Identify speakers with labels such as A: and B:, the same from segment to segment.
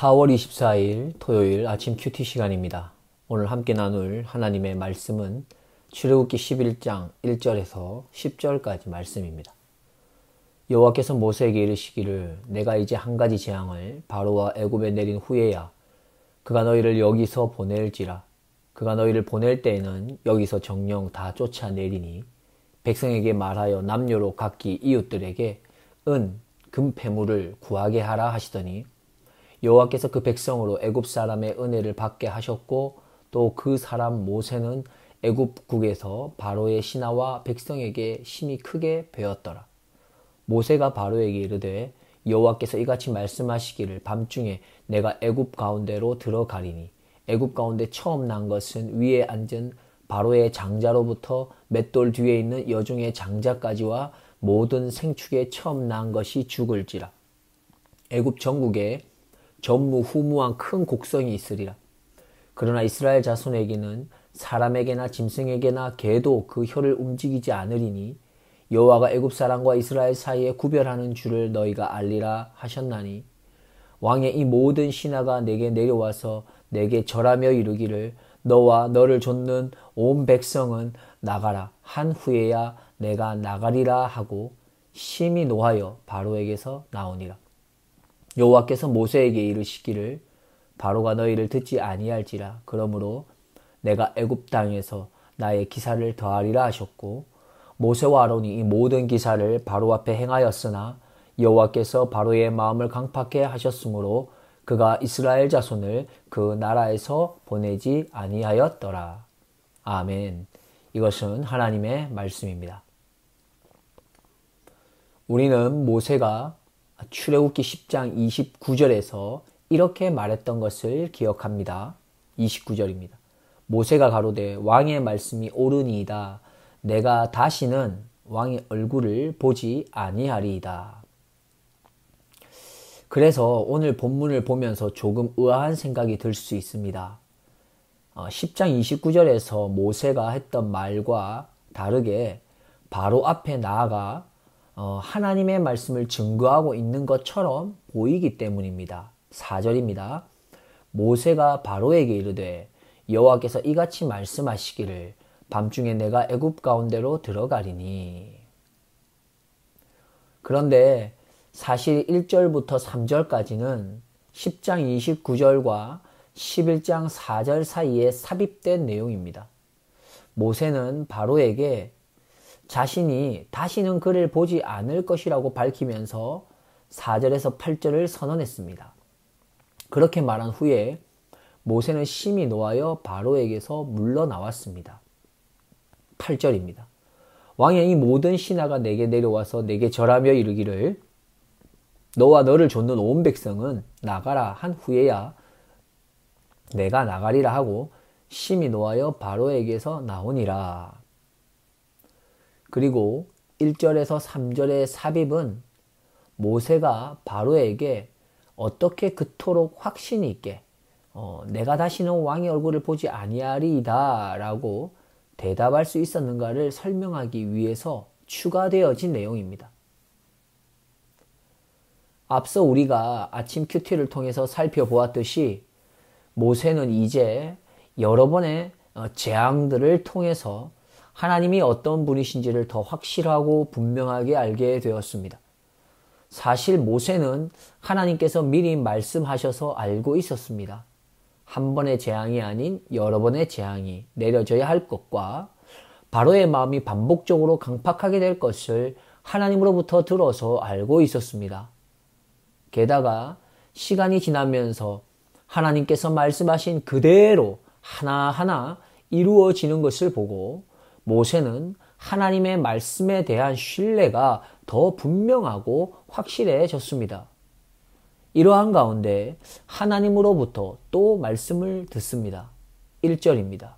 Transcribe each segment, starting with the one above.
A: 4월 24일 토요일 아침 큐티 시간입니다. 오늘 함께 나눌 하나님의 말씀은 출애굽기 11장 1절에서 10절까지 말씀입니다. 여호와께서 모세에게 이르시기를 내가 이제 한 가지 재앙을 바로와 애굽에 내린 후에야 그가 너희를 여기서 보낼지라. 그가 너희를 보낼 때에는 여기서 정령 다 쫓아내리니 백성에게 말하여 남녀로 각기 이웃들에게 은, 금, 패물을 구하게 하라 하시더니 여호와께서 그 백성으로 애굽 사람의 은혜를 받게 하셨고 또 그 사람 모세는 애굽국에서 바로의 신하와 백성에게 심히 크게 배웠더라. 모세가 바로에게 이르되 여호와께서 이같이 말씀하시기를 밤중에 내가 애굽 가운데로 들어가리니 애굽 가운데 처음 난 것은 위에 앉은 바로의 장자로부터 맷돌 뒤에 있는 여종의 장자까지와 모든 생축에 처음 난 것이 죽을지라. 애굽 전국에 전무후무한 큰 곡성이 있으리라. 그러나 이스라엘 자손에게는 사람에게나 짐승에게나 개도 그 혀를 움직이지 않으리니 여호와가 애굽 사람과 이스라엘 사이에 구별하는 줄을 너희가 알리라 하셨나니 왕의 이 모든 신하가 내게 내려와서 내게 절하며 이르기를 너와 너를 좇는 온 백성은 나가라 한 후에야 내가 나가리라 하고 심히 노하여 바로에게서 나오니라. 여호와께서 모세에게 이르시기를 바로가 너희를 듣지 아니할지라. 그러므로 내가 애굽 땅에서 나의 기사를 더하리라 하셨고 모세와 아론이 이 모든 기사를 바로 앞에 행하였으나 여호와께서 바로의 마음을 강팍해 하셨으므로 그가 이스라엘 자손을 그 나라에서 보내지 아니하였더라. 아멘. 이것은 하나님의 말씀입니다. 우리는 모세가 출애굽기 10장 29절에서 이렇게 말했던 것을 기억합니다. 29절입니다. 모세가 가로되 왕의 말씀이 옳으니이다. 내가 다시는 왕의 얼굴을 보지 아니하리이다. 그래서 오늘 본문을 보면서 조금 의아한 생각이 들 수 있습니다. 10장 29절에서 모세가 했던 말과 다르게 바로 앞에 나아가 하나님의 말씀을 증거하고 있는 것처럼 보이기 때문입니다. 4절입니다. 모세가 바로에게 이르되 여호와께서 이같이 말씀하시기를 밤중에 내가 애굽 가운데로 들어가리니. 그런데 사실 1절부터 3절까지는 10장 29절과 11장 4절 사이에 삽입된 내용입니다. 모세는 바로에게 자신이 다시는 그를 보지 않을 것이라고 밝히면서 4절에서 8절을 선언했습니다. 그렇게 말한 후에 모세는 심히 노하여 바로에게서 물러나왔습니다. 8절입니다. 왕의 이 모든 신하가 내게 내려와서 내게 절하며 이르기를 너와 너를 좇는 온 백성은 나가라 한 후에야 내가 나가리라 하고 심히 노하여 바로에게서 나오니라. 그리고 1절에서 3절의 삽입은 모세가 바로에게 어떻게 그토록 확신 있게 내가 다시는 왕의 얼굴을 보지 아니하리이다 라고 대답할 수 있었는가를 설명하기 위해서 추가되어진 내용입니다. 앞서 우리가 아침 큐티를 통해서 살펴보았듯이 모세는 이제 여러 번의 재앙들을 통해서 하나님이 어떤 분이신지를 더 확실하고 분명하게 알게 되었습니다. 사실 모세는 하나님께서 미리 말씀하셔서 알고 있었습니다. 한 번의 재앙이 아닌 여러 번의 재앙이 내려져야 할 것과 바로의 마음이 반복적으로 강팍하게 될 것을 하나님으로부터 들어서 알고 있었습니다. 게다가 시간이 지나면서 하나님께서 말씀하신 그대로 하나하나 이루어지는 것을 보고 모세는 하나님의 말씀에 대한 신뢰가 더 분명하고 확실해졌습니다. 이러한 가운데 하나님으로부터 또 말씀을 듣습니다. 1절입니다.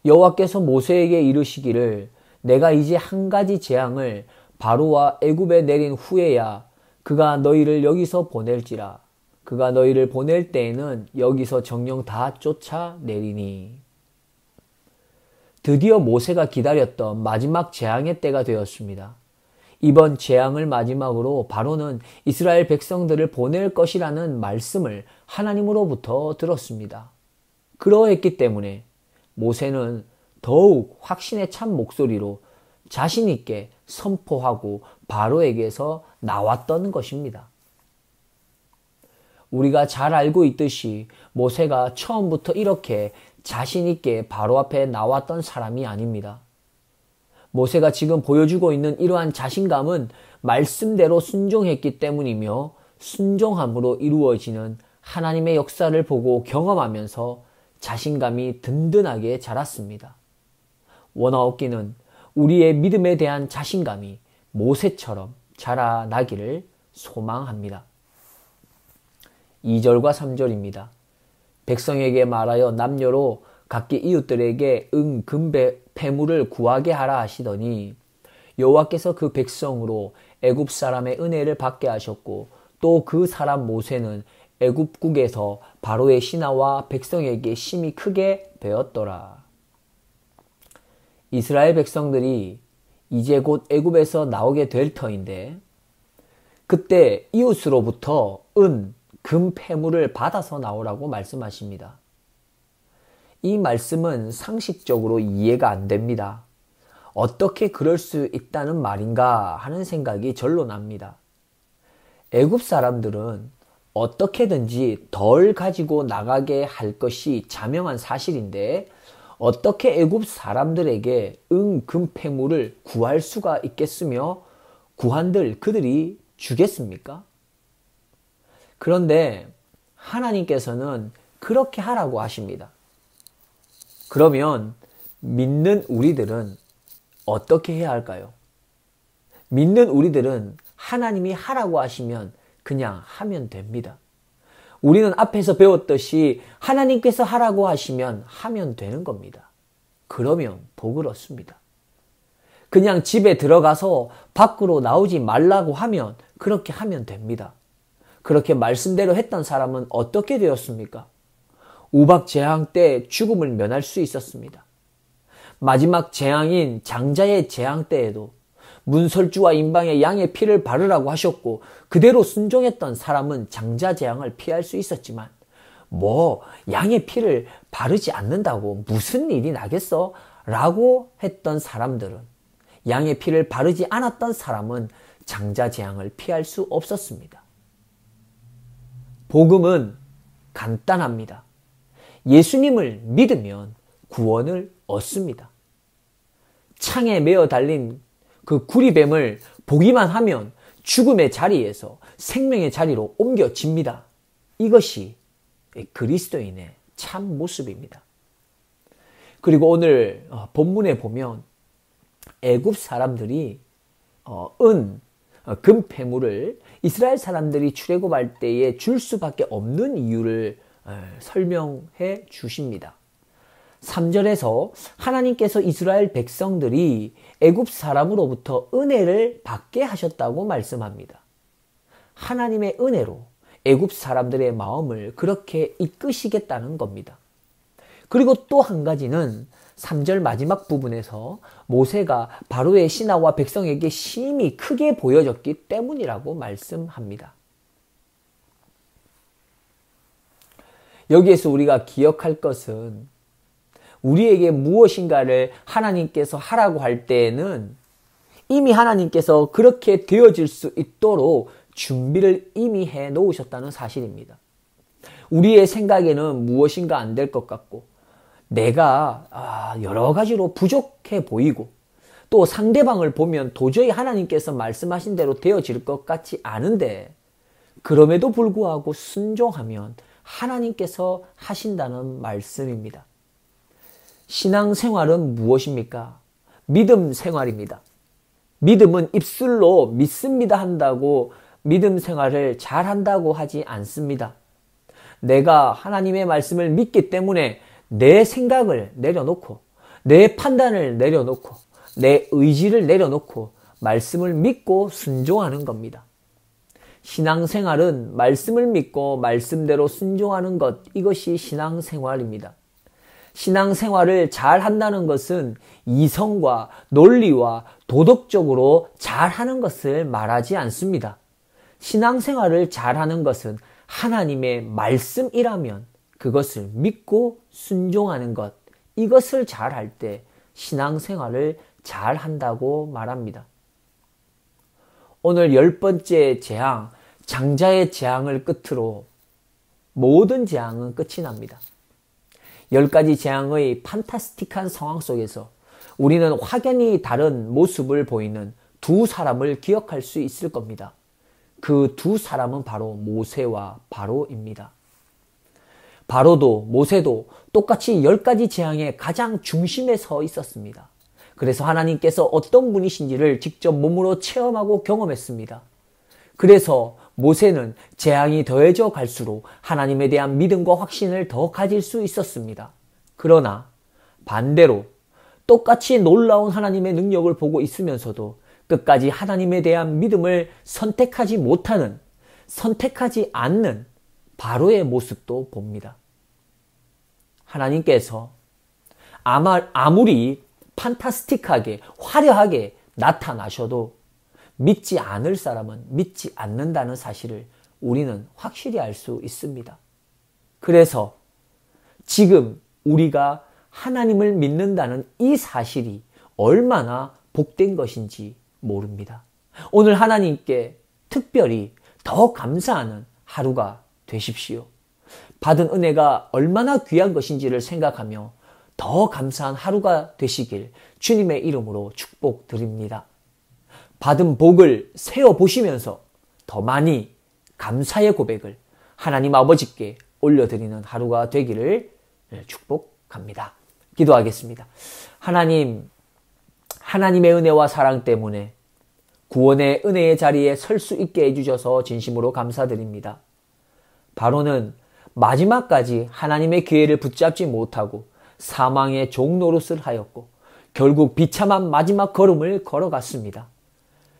A: 여호와께서 모세에게 이르시기를 내가 이제 한 가지 재앙을 바로와 애굽에 내린 후에야 그가 너희를 여기서 보낼지라. 그가 너희를 보낼 때에는 여기서 정령 다 쫓아내리니. 드디어 모세가 기다렸던 마지막 재앙의 때가 되었습니다. 이번 재앙을 마지막으로 바로는 이스라엘 백성들을 보낼 것이라는 말씀을 하나님으로부터 들었습니다. 그러했기 때문에 모세는 더욱 확신에 찬 목소리로 자신 있게 선포하고 바로에게서 나왔던 것입니다. 우리가 잘 알고 있듯이 모세가 처음부터 이렇게 자신 있게 바로 앞에 나왔던 사람이 아닙니다. 모세가 지금 보여주고 있는 이러한 자신감은 말씀대로 순종했기 때문이며 순종함으로 이루어지는 하나님의 역사를 보고 경험하면서 자신감이 든든하게 자랐습니다. 원하옵기는 우리의 믿음에 대한 자신감이 모세처럼 자라나기를 소망합니다. 2절과 3절입니다. 백성에게 말하여 남녀로 각기 이웃들에게 금배물을 구하게 하라 하시더니 여호와께서 그 백성으로 애굽 사람의 은혜를 받게 하셨고 또 그 사람 모세는 애굽국에서 바로의 신하와 백성에게 심히 크게 배웠더라. 이스라엘 백성들이 이제 곧 애굽에서 나오게 될 터인데 그때 이웃으로부터 금 폐물을 받아서 나오라고 말씀하십니다. 이 말씀은 상식적으로 이해가 안 됩니다. 어떻게 그럴 수 있다는 말인가 하는 생각이 절로 납니다. 애굽 사람들은 어떻게든지 덜 가지고 나가게 할 것이 자명한 사실인데 어떻게 애굽 사람들에게 금 폐물을 구할 수가 있겠으며 구한들 그들이 주겠습니까? 그런데 하나님께서는 그렇게 하라고 하십니다. 그러면 믿는 우리들은 어떻게 해야 할까요? 믿는 우리들은 하나님이 하라고 하시면 그냥 하면 됩니다. 우리는 앞에서 배웠듯이 하나님께서 하라고 하시면 하면 되는 겁니다. 그러면 복을 얻습니다. 그냥 집에 들어가서 밖으로 나오지 말라고 하면 그렇게 하면 됩니다. 그렇게 말씀대로 했던 사람은 어떻게 되었습니까? 우박 재앙 때 죽음을 면할 수 있었습니다. 마지막 재앙인 장자의 재앙 때에도 문설주와 임방에 양의 피를 바르라고 하셨고 그대로 순종했던 사람은 장자 재앙을 피할 수 있었지만 양의 피를 바르지 않는다고 무슨 일이 나겠어? 라고 했던 사람들은 양의 피를 바르지 않았던 사람은 장자 재앙을 피할 수 없었습니다. 복음은 간단합니다. 예수님을 믿으면 구원을 얻습니다. 창에 매어 달린 그 구리뱀을 보기만 하면 죽음의 자리에서 생명의 자리로 옮겨집니다. 이것이 그리스도인의 참 모습입니다. 그리고 오늘 본문에 보면 애굽 사람들이 금 폐물을 이스라엘 사람들이 출애굽할 때에 줄 수밖에 없는 이유를 설명해 주십니다. 3절에서 하나님께서 이스라엘 백성들이 애굽 사람으로부터 은혜를 받게 하셨다고 말씀합니다. 하나님의 은혜로 애굽 사람들의 마음을 그렇게 이끄시겠다는 겁니다. 그리고 또 한 가지는 3절 마지막 부분에서 모세가 바로의 신하와 백성에게 심히 크게 보여졌기 때문이라고 말씀합니다. 여기에서 우리가 기억할 것은 우리에게 무엇인가를 하나님께서 하라고 할 때에는 이미 하나님께서 그렇게 되어질 수 있도록 준비를 이미 해 놓으셨다는 사실입니다. 우리의 생각에는 무엇인가 안 될 것 같고 내가 여러 가지로 부족해 보이고 또 상대방을 보면 도저히 하나님께서 말씀하신 대로 되어질 것 같지 않은데 그럼에도 불구하고 순종하면 하나님께서 하신다는 말씀입니다. 신앙생활은 무엇입니까? 믿음 생활입니다. 믿음은 입술로 믿습니다 한다고 믿음 생활을 잘한다고 하지 않습니다. 내가 하나님의 말씀을 믿기 때문에 내 생각을 내려놓고 내 판단을 내려놓고 내 의지를 내려놓고 말씀을 믿고 순종하는 겁니다. 신앙생활은 말씀을 믿고 말씀대로 순종하는 것, 이것이 신앙생활입니다. 신앙생활을 잘 한다는 것은 이성과 논리와 도덕적으로 잘 하는 것을 말하지 않습니다. 신앙생활을 잘 하는 것은 하나님의 말씀이라면 그것을 믿고 순종하는 것, 이것을 잘 할 때 신앙생활을 잘 한다고 말합니다. 오늘 10번째 재앙, 장자의 재앙을 끝으로 모든 재앙은 끝이 납니다. 10가지 재앙의 판타스틱한 상황 속에서 우리는 확연히 다른 모습을 보이는 두 사람을 기억할 수 있을 겁니다. 그 두 사람은 바로 모세와 바로입니다. 바로도 모세도 똑같이 10가지 재앙의 가장 중심에 서 있었습니다. 그래서 하나님께서 어떤 분이신지를 직접 몸으로 체험하고 경험했습니다. 그래서 모세는 재앙이 더해져 갈수록 하나님에 대한 믿음과 확신을 더 가질 수 있었습니다. 그러나 반대로 똑같이 놀라운 하나님의 능력을 보고 있으면서도 끝까지 하나님에 대한 믿음을 선택하지 못하는, 선택하지 않는 바로의 모습도 봅니다. 하나님께서 아무리 판타스틱하게 화려하게 나타나셔도 믿지 않을 사람은 믿지 않는다는 사실을 우리는 확실히 알 수 있습니다. 그래서 지금 우리가 하나님을 믿는다는 이 사실이 얼마나 복된 것인지 모릅니다. 오늘 하나님께 특별히 더 감사하는 하루가 되십시오. 받은 은혜가 얼마나 귀한 것인지를 생각하며 더 감사한 하루가 되시길 주님의 이름으로 축복드립니다. 받은 복을 세어보시면서 더 많이 감사의 고백을 하나님 아버지께 올려드리는 하루가 되기를 축복합니다. 기도하겠습니다. 하나님, 하나님의 은혜와 사랑 때문에 구원의 은혜의 자리에 설 수 있게 해주셔서 진심으로 감사드립니다. 바로는 마지막까지 하나님의 기회를 붙잡지 못하고 사망의 종노릇을 하였고 결국 비참한 마지막 걸음을 걸어갔습니다.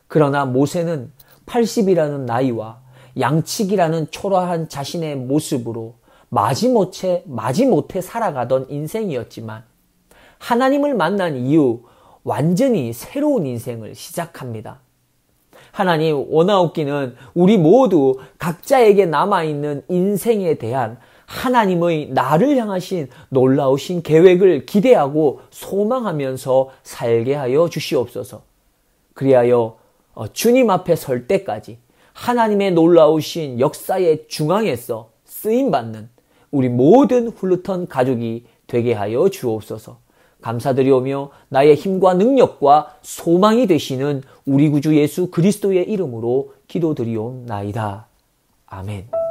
A: 그러나 모세는 80이라는 나이와 양치기라는 초라한 자신의 모습으로 마지못해 살아가던 인생이었지만 하나님을 만난 이후 완전히 새로운 인생을 시작합니다. 하나님, 원하옵기는 우리 모두 각자에게 남아있는 인생에 대한 하나님의 나를 향하신 놀라우신 계획을 기대하고 소망하면서 살게 하여 주시옵소서. 그리하여 주님 앞에 설 때까지 하나님의 놀라우신 역사의 중앙에서 쓰임받는 우리 모든 훌루턴 가족이 되게 하여 주옵소서. 감사드리오며 나의 힘과 능력과 소망이 되시는 우리 구주 예수 그리스도의 이름으로 기도드리옵나이다. 아멘.